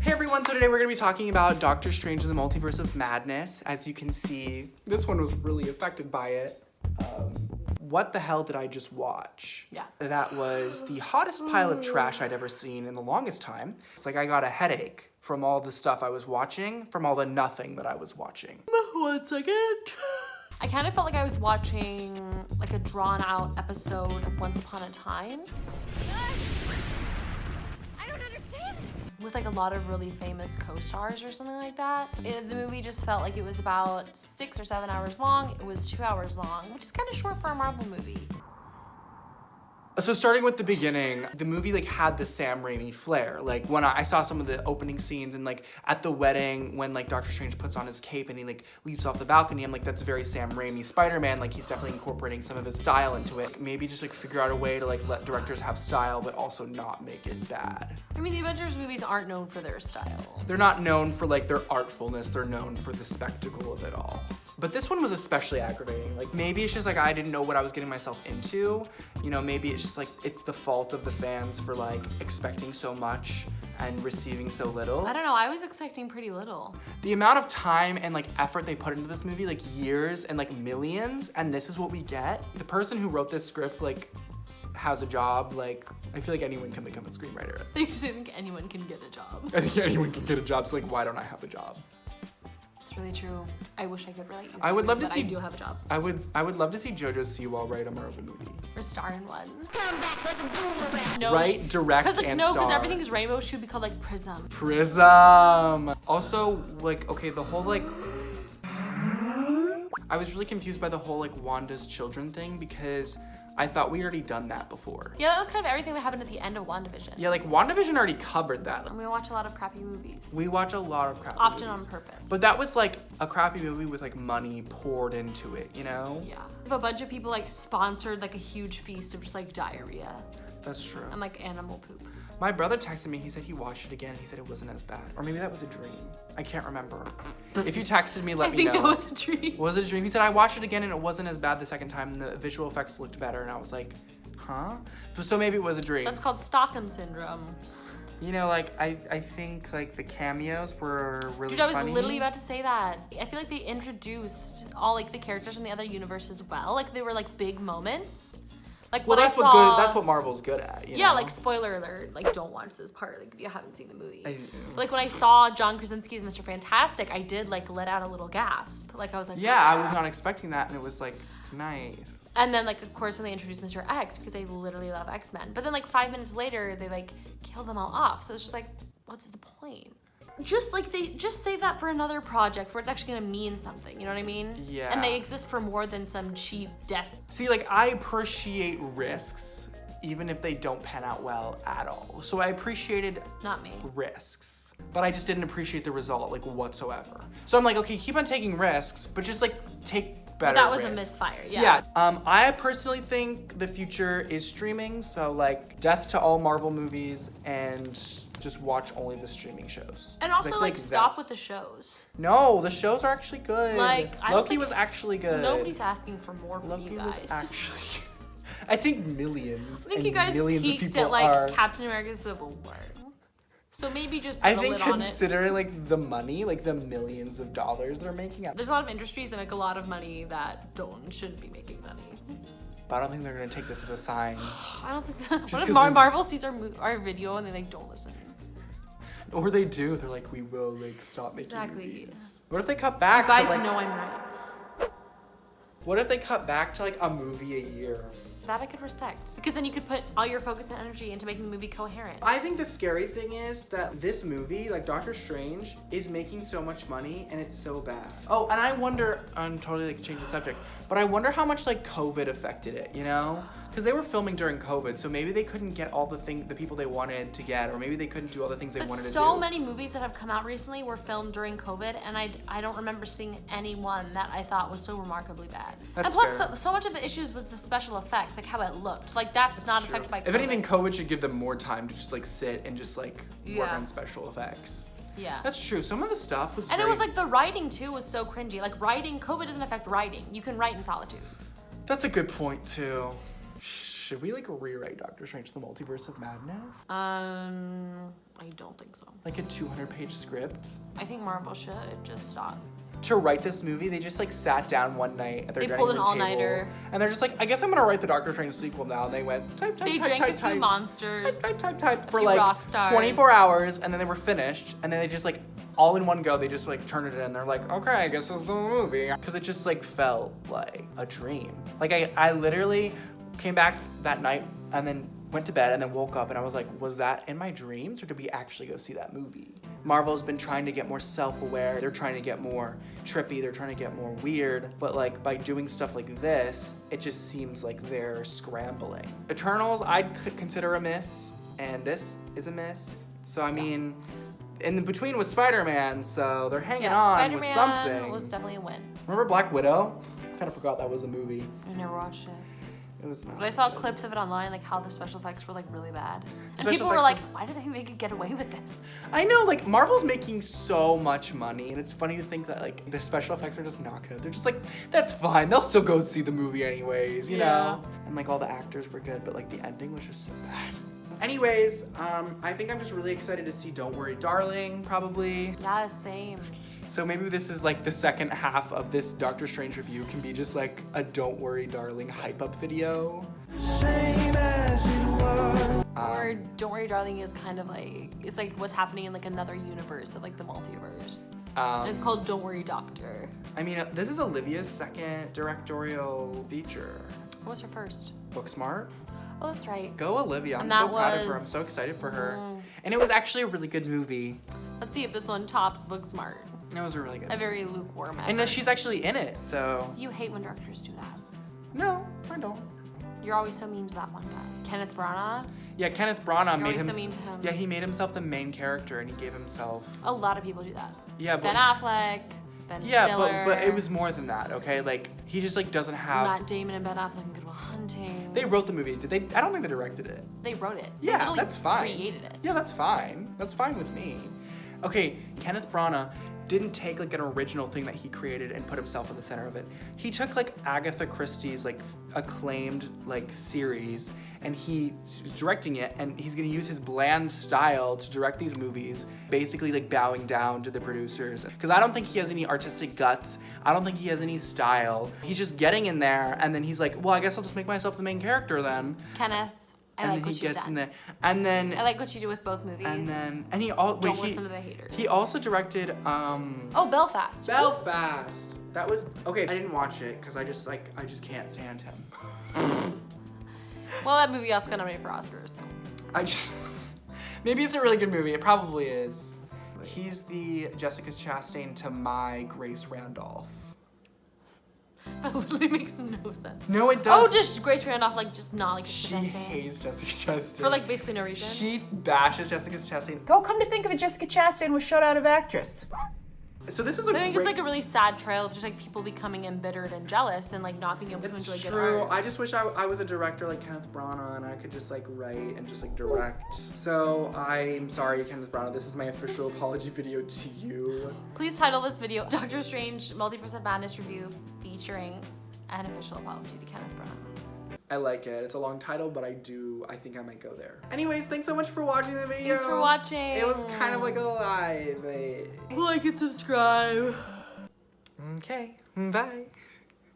Hey everyone, so today we're going to be talking about Doctor Strange in the Multiverse of Madness. As you can see, this one was really affected by it. What the hell did I just watch? Yeah. That was the hottest pile of trash I'd ever seen in the longest time. It's like I got a headache from all the stuff I was watching, from all the nothing that I was watching. 1 second. I kind of felt like I was watching like a drawn out episode of Once Upon a Time. I don't understand. With like a lot of really famous co-stars or something like that. The movie just felt like it was about 6 or 7 hours long. It was 2 hours long, which is kind of short for a Marvel movie. So starting with the beginning, the movie like had the Sam Raimi flair. Like when I saw some of the opening scenes and like at the wedding when like Doctor Strange puts on his cape and he like leaps off the balcony, I'm like, that's very Sam Raimi Spider-Man. Like he's definitely incorporating some of his style into it. Maybe just like figure out a way to like let directors have style but also not make it bad. I mean, the Avengers movies aren't known for their style. They're not known for like their artfulness, they're known for the spectacle of it all. But this one was especially aggravating. Like maybe it's just like I didn't know what I was getting myself into. You know, maybe it's just like it's the fault of the fans for like expecting so much and receiving so little. I don't know, I was expecting pretty little. The amount of time and like effort they put into this movie, like years and like millions, and this is what we get. The person who wrote this script like has a job. Like I feel like anyone can become a screenwriter. I usually think anyone can get a job. I think anyone can get a job, so like why don't I have a job? It's really true. I wish I could relate you. I would love to see. I do have a job. I would love to see JoJo Siwa write a Marvel movie. Or star in one. Come back like a boomerang. No, Right, direct like, and no, star. because everything's rainbow should be called like Prism. Prism. Also, like, okay, the whole like, I was really confused by the whole like Wanda's children thing because I thought we already done that before. Yeah, that was kind of everything that happened at the end of WandaVision. Yeah, like WandaVision already covered that. And we watch a lot of crappy movies. We watch a lot of crappy Often movies. on purpose. But that was like a crappy movie with like money poured into it, you know? Yeah. If a bunch of people like sponsored like a huge feast of just like diarrhea That's true. and like animal poop. My brother texted me, he said he watched it again, he said it wasn't as bad. Or maybe that was a dream. I can't remember. If you texted me, let me know. I think that was a dream. Was it a dream? He said, I watched it again and it wasn't as bad the second time and the visual effects looked better. And I was like, huh? So maybe it was a dream. That's called Stockholm Syndrome. You know, like, I think, like, the cameos were really Dude, I was funny. literally about to say that. I feel like they introduced all, like, the characters from the other universe as well. Like, they were, like, big moments. Like, Well, when that's I saw... that's what Marvel's good at, you Yeah, know? like, spoiler alert. Like, don't watch this part, like, if you haven't seen the movie. I- Like, when I saw John Krasinski as Mr. Fantastic, I did, like, let out a little gasp. Like, I was like... Yeah, I was not expecting that, and it was, like, nice. And then, like, of course, when they introduced Mr. X, because I literally love X-Men. But then, like, 5 minutes later, they, like, kill them all off. So it's just like, what's the point? Just, like, they just save that for another project where it's actually gonna mean something, you know what I mean? Yeah. And they exist for more than some cheap death. See, like, I appreciate risks, even if they don't pan out well at all. So I appreciated Not me. risks, but I just didn't appreciate the result, like, whatsoever. So I'm like, okay, keep on taking risks, but just, like, take better That was a risks. misfire, yeah. I personally think the future is streaming, so, like, death to all Marvel movies and just watch only the streaming shows. And 'Cause I also, feel like, stop that's- with the shows. No, the shows are actually good. Like, I don't Loki think- was actually good. Nobody's asking for more from Loki you was guys. actually... I think millions I think and you guys millions of peaked people at, like, are... Captain America Civil War. So maybe just put I a think lid on it. considering like the money, like the millions of dollars they're making, There's a lot of industries that make a lot of money that shouldn't be making money. but I don't think they're gonna take this as a sign. I don't think that. Just What if 'cause Marvel sees our video and they like don't listen? Or they do, they're like, we will like stop making Exactly. movies. What if they cut back You guys to like, know I'm right. what if they cut back to like a movie a year? That I could respect. Because then you could put all your focus and energy into making the movie coherent. I think the scary thing is that this movie, like Doctor Strange, is making so much money and it's so bad. Oh, and I wonder, I'm totally like changing the subject, but I wonder how much like COVID affected it, you know? Because they were filming during COVID, so maybe they couldn't get all the people they wanted to get, or maybe they couldn't do all the things they But wanted to do. so many movies that have come out recently were filmed during COVID, and I don't remember seeing any one that I thought was so remarkably bad. That's and plus, fair. so much of the issues was the special effects, like how it looked. Like that's not True. affected by COVID. If anything, COVID should give them more time to just like sit and just like work Yeah. on special effects. Yeah. That's true. Some of the stuff was And it very- was like the writing too was so cringy. Like writing, COVID doesn't affect writing. You can write in solitude. That's a good point too. Should we like rewrite Doctor Strange the Multiverse of Madness? I don't think so. Like a 200-page script? I think Marvel should just stop. To write this movie, they just like sat down one night at their They dining pulled room an all-nighter. table, and they're just like, I guess I'm gonna write the Doctor Strange sequel now. And they went type They drank a few monsters. type for few like rock stars. 24 hours, and then they were finished, and then they just like all in one go, they just like turned it in. They're like, okay, I guess this is a movie, because it just like felt like a dream. Like I literally came back that night and then went to bed and then woke up and I was like, was that in my dreams or did we actually go see that movie? Marvel's been trying to get more self-aware. They're trying to get more trippy. They're trying to get more weird. But like by doing stuff like this, it just seems like they're scrambling. Eternals, I'd consider a miss, and this is a miss. So I mean, in between was Spider-Man, so they're hanging on with something. Spider-Man was definitely a win. Remember Black Widow? Kind of forgot that was a movie. I never watched it. It was not. But I saw clips of it online, like how the special effects were like really bad. And Special people were effects like, why do they think they could get away with this? I know, like, Marvel's making so much money, and it's funny to think that, like, the special effects are just not good. They're just like, that's fine. They'll still go see the movie anyways, you know? And, like, all the actors were good, but, like, the ending was just so bad. Anyways, I think I'm just really excited to see Don't Worry, Darling, probably. Yeah, same. So maybe this is, like, the second half of this Doctor Strange review can be just, like, a Don't Worry, Darling hype-up video. Same as it was. Or Don't Worry, Darling is kind of like, it's like what's happening in like another universe of like the multiverse. And it's called Don't Worry, Doctor. I mean, this is Olivia's second directorial feature. What's her first? Booksmart. Oh, that's right. Go Olivia, I'm And so that proud of her. I'm was- so excited for her. And it was actually a really good movie. Let's see if this one tops Booksmart. It was a really good A very lukewarm effort. And she's actually in it, so. You hate when directors do that. No, I don't. You're always so mean to that one guy. Kenneth Branagh. Yeah, Kenneth Branagh You're made always him. so mean to him. Yeah, he made himself the main character and he gave himself. A lot of people do that. Yeah, but. Ben Affleck, Ben yeah, Stiller. but it was more than that, okay? Like, he just, like, doesn't have. Matt Damon and Ben Affleck in Good Will Hunting. They wrote the movie. Did they? I don't think they directed it. They wrote it. They Yeah, literally that's fine. created it. Yeah, that's fine. That's fine with me. Okay, Kenneth Branagh didn't take like an original thing that he created and put himself in the center of it. He took like Agatha Christie's like acclaimed like series and he's directing it and he's gonna use his bland style to direct these movies, basically like bowing down to the producers. Because I don't think he has any artistic guts. I don't think he has any style. He's just getting in there and then he's like, well, I guess I'll just make myself the main character then. Kenneth, I And like then what he you've gets done. in there. And then I like what you do with both movies. and he all Don't wait, listen to the haters. he also directed Oh, Belfast. Belfast. That was okay. I didn't watch it because I just can't stand him. Well, that movie also got nominated for Oscars. I just maybe it's a really good movie. It probably is. He's the Jessica Chastain to my Grace Randolph. That literally makes no sense. No, it does. Oh, just Grace Randolph, like just not like she Jessica Chastain. hates Jessica Chastain. For like basically no reason. She bashes Jessica Chastain. Go come to think of it, Jessica Chastain was shut out of actress. So this is a So I think great... it's like a really sad trail of just like people becoming embittered and jealous and like not being able to enjoy It's good true. art. I just wish I was a director like Kenneth Branagh and I could just like write and just like direct. So I'm sorry, Kenneth Branagh. This is my official apology video to you. Please title this video Doctor Strange Multiverse of Madness review featuring an official apology to Kenneth Branagh. I like it. It's a long title, but I think I might go there. Anyways, thanks so much for watching the video. Thanks for watching. It was kind of like a live. Like and subscribe. Okay, bye.